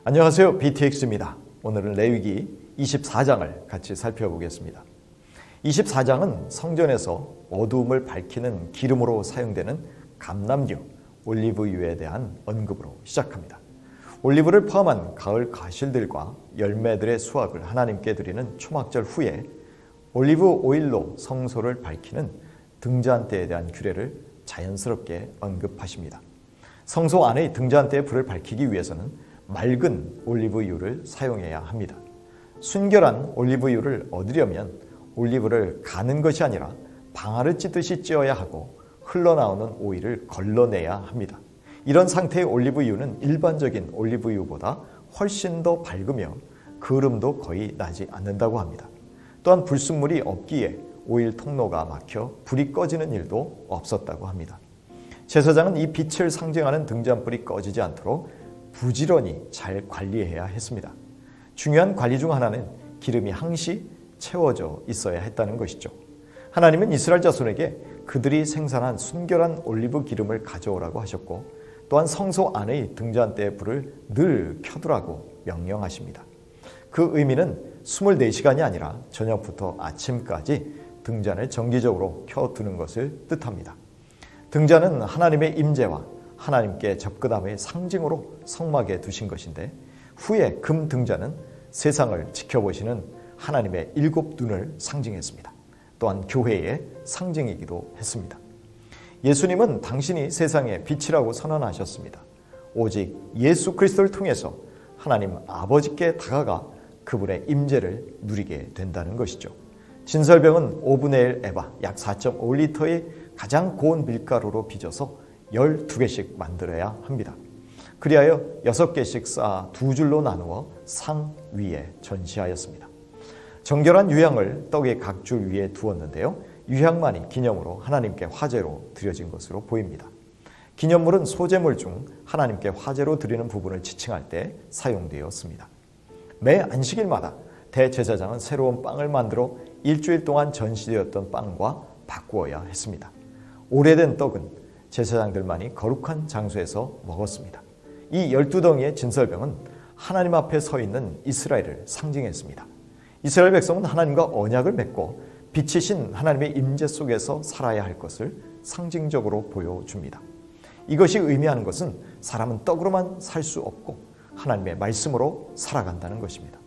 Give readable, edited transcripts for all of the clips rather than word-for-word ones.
안녕하세요. BTX입니다. 오늘은 레위기 24장을 같이 살펴보겠습니다. 24장은 성전에서 어두움을 밝히는 기름으로 사용되는 감람류, 올리브유에 대한 언급으로 시작합니다. 올리브를 포함한 가을 과실들과 열매들의 수확을 하나님께 드리는 초막절 후에 올리브 오일로 성소를 밝히는 등잔대에 대한 규례를 자연스럽게 언급하십니다. 성소 안의 등잔대의 불을 밝히기 위해서는 맑은 올리브유를 사용해야 합니다. 순결한 올리브유를 얻으려면 올리브를 가는 것이 아니라 방아를 찢듯이 찧어야 하고 흘러나오는 오일을 걸러내야 합니다. 이런 상태의 올리브유는 일반적인 올리브유보다 훨씬 더 밝으며 그름도 거의 나지 않는다고 합니다. 또한 불순물이 없기에 오일 통로가 막혀 불이 꺼지는 일도 없었다고 합니다. 제사장은 이 빛을 상징하는 등잔불이 꺼지지 않도록 부지런히 잘 관리해야 했습니다. 중요한 관리 중 하나는 기름이 항시 채워져 있어야 했다는 것이죠. 하나님은 이스라엘 자손에게 그들이 생산한 순결한 올리브 기름을 가져오라고 하셨고 또한 성소 안의 등잔대의 불을 늘 켜두라고 명령하십니다. 그 의미는 24시간이 아니라 저녁부터 아침까지 등잔을 정기적으로 켜두는 것을 뜻합니다. 등잔은 하나님의 임재와 하나님께 접근함의 상징으로 성막에 두신 것인데 후에 금 등잔은 세상을 지켜보시는 하나님의 7 눈을 상징했습니다. 또한 교회의 상징이기도 했습니다. 예수님은 당신이 세상의 빛이라고 선언하셨습니다. 오직 예수 그리스도를 통해서 하나님 아버지께 다가가 그분의 임재를 누리게 된다는 것이죠. 진설병은 5분의 1 에바 약 4.5리터의 가장 고운 밀가루로 빚어서 12개씩 만들어야 합니다. 그리하여 6개씩 쌓아 2줄로 나누어 상 위에 전시하였습니다. 정결한 유향을 떡의 각 줄 위에 두었는데요. 유향만이 기념으로 하나님께 화제로 드려진 것으로 보입니다. 기념물은 소제물 중 하나님께 화제로 드리는 부분을 지칭할 때 사용되었습니다. 매 안식일마다 대제사장은 새로운 빵을 만들어 일주일 동안 전시되었던 빵과 바꾸어야 했습니다. 오래된 떡은 제사장들만이 거룩한 장소에서 먹었습니다. 이 12덩이의 진설병은 하나님 앞에 서 있는 이스라엘을 상징했습니다. 이스라엘 백성은 하나님과 언약을 맺고 빛이신 하나님의 임재 속에서 살아야 할 것을 상징적으로 보여줍니다. 이것이 의미하는 것은 사람은 떡으로만 살 수 없고 하나님의 말씀으로 살아간다는 것입니다.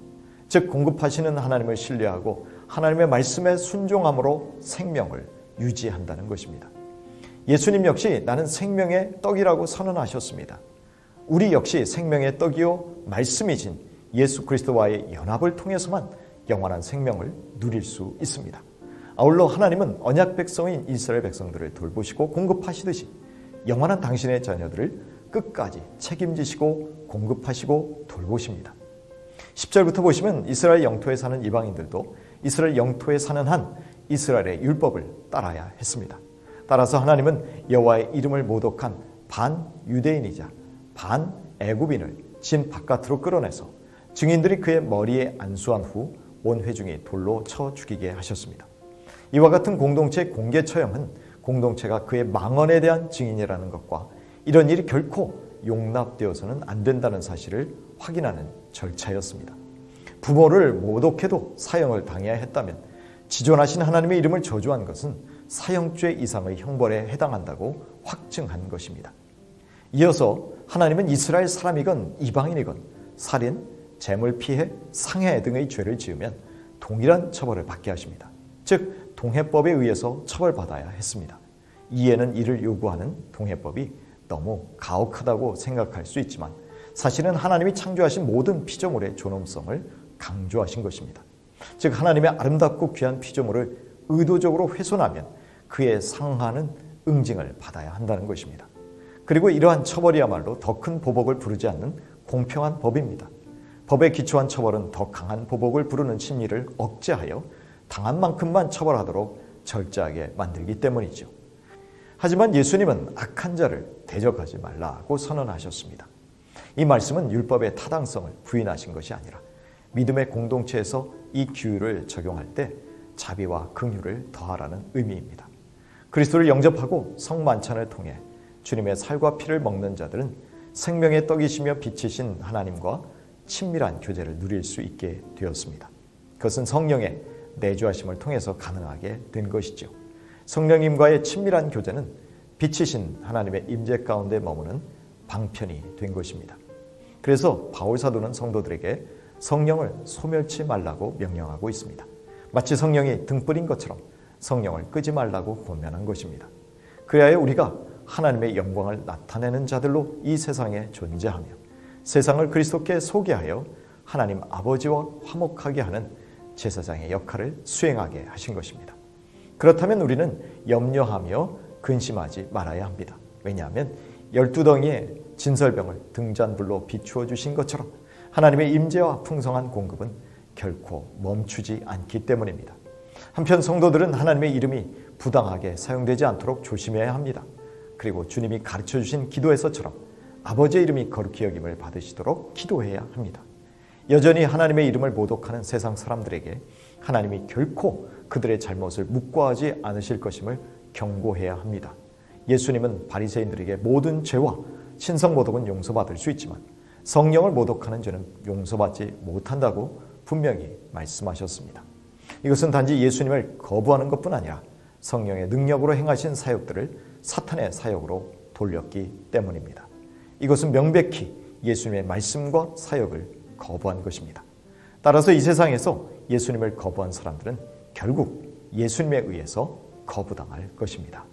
즉 공급하시는 하나님을 신뢰하고 하나님의 말씀에 순종함으로 생명을 유지한다는 것입니다. 예수님 역시 나는 생명의 떡이라고 선언하셨습니다. 우리 역시 생명의 떡이요 말씀이신 예수 그리스도와의 연합을 통해서만 영원한 생명을 누릴 수 있습니다. 아울러 하나님은 언약 백성인 이스라엘 백성들을 돌보시고 공급하시듯이 영원한 당신의 자녀들을 끝까지 책임지시고 공급하시고 돌보십니다. 10절부터 보시면 이스라엘 영토에 사는 이방인들도 이스라엘 영토에 사는 한 이스라엘의 율법을 따라야 했습니다. 따라서 하나님은 여호와의 이름을 모독한 반 유대인이자 반 애굽인을 진 바깥으로 끌어내서 증인들이 그의 머리에 안수한 후 온 회중이 돌로 쳐 죽이게 하셨습니다. 이와 같은 공동체의 공개 처형은 공동체가 그의 망언에 대한 증인이라는 것과 이런 일이 결코 용납되어서는 안 된다는 사실을 확인하는 절차였습니다. 부모를 모독해도 사형을 당해야 했다면 지존하신 하나님의 이름을 저주한 것은 사형죄 이상의 형벌에 해당한다고 확증한 것입니다. 이어서 하나님은 이스라엘 사람이건 이방인이건 살인, 재물 피해, 상해 등의 죄를 지으면 동일한 처벌을 받게 하십니다. 즉 동해법에 의해서 처벌받아야 했습니다. 이해는 이를 요구하는 동해법이 너무 가혹하다고 생각할 수 있지만 사실은 하나님이 창조하신 모든 피조물의 존엄성을 강조하신 것입니다. 즉 하나님의 아름답고 귀한 피조물을 의도적으로 훼손하면 그에 상하는 응징을 받아야 한다는 것입니다. 그리고 이러한 처벌이야말로 더 큰 보복을 부르지 않는 공평한 법입니다. 법에 기초한 처벌은 더 강한 보복을 부르는 심리를 억제하여 당한 만큼만 처벌하도록 절제하게 만들기 때문이죠. 하지만 예수님은 악한 자를 대적하지 말라고 선언하셨습니다. 이 말씀은 율법의 타당성을 부인하신 것이 아니라 믿음의 공동체에서 이 규율을 적용할 때 자비와 긍휼을 더하라는 의미입니다. 그리스도를 영접하고 성만찬을 통해 주님의 살과 피를 먹는 자들은 생명의 떡이시며 빛이신 하나님과 친밀한 교제를 누릴 수 있게 되었습니다. 그것은 성령의 내주하심을 통해서 가능하게 된 것이죠. 성령님과의 친밀한 교제는 빛이신 하나님의 임재 가운데 머무는 방편이 된 것입니다. 그래서 바울 사도는 성도들에게 성령을 소멸치 말라고 명령하고 있습니다. 마치 성령이 등불인 것처럼 성령을 끄지 말라고 권면한 것입니다. 그리하여 우리가 하나님의 영광을 나타내는 자들로 이 세상에 존재하며 세상을 그리스도께 소개하여 하나님 아버지와 화목하게 하는 제사장의 역할을 수행하게 하신 것입니다. 그렇다면 우리는 염려하며 근심하지 말아야 합니다. 왜냐하면 12덩이의 진설병을 등잔불로 비추어 주신 것처럼 하나님의 임재와 풍성한 공급은 결코 멈추지 않기 때문입니다. 한편 성도들은 하나님의 이름이 부당하게 사용되지 않도록 조심해야 합니다. 그리고 주님이 가르쳐 주신 기도에서처럼 아버지의 이름이 거룩히 여김을 받으시도록 기도해야 합니다. 여전히 하나님의 이름을 모독하는 세상 사람들에게 하나님이 결코 그들의 잘못을 묵과하지 않으실 것임을 경고해야 합니다. 예수님은 바리새인들에게 모든 죄와 신성 모독은 용서받을 수 있지만 성령을 모독하는 죄는 용서받지 못한다고 분명히 말씀하셨습니다. 이것은 단지 예수님을 거부하는 것뿐 아니라 성령의 능력으로 행하신 사역들을 사탄의 사역으로 돌렸기 때문입니다. 이것은 명백히 예수님의 말씀과 사역을 거부한 것입니다. 따라서 이 세상에서 예수님을 거부한 사람들은 결국 예수님에 의해서 거부당할 것입니다.